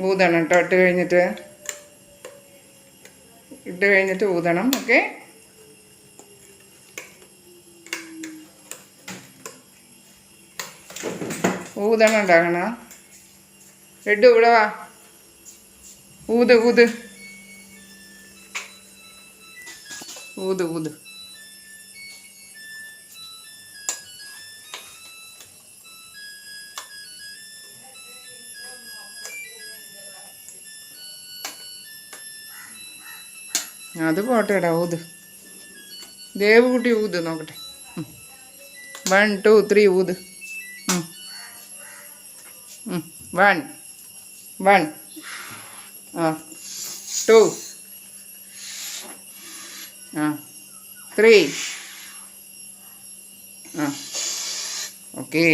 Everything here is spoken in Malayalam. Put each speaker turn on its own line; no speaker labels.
ഊതണം കേട്ടോ. ഇട്ട് കഴിഞ്ഞിട്ട് ഊതണം. ഓക്കെ, ഊതണം ഉണ്ടാകണ. ലഡ്ഡു ഇവിടെ വാ, ഊത് ഊത് ഊത് ഊത്. അത് പോട്ടെടാ, ഊത്. ദേവുകുട്ടി ഊത് നോക്കട്ടെ. 1 2 3 ഊത്. 1 1 2 3 ഓക്കെ.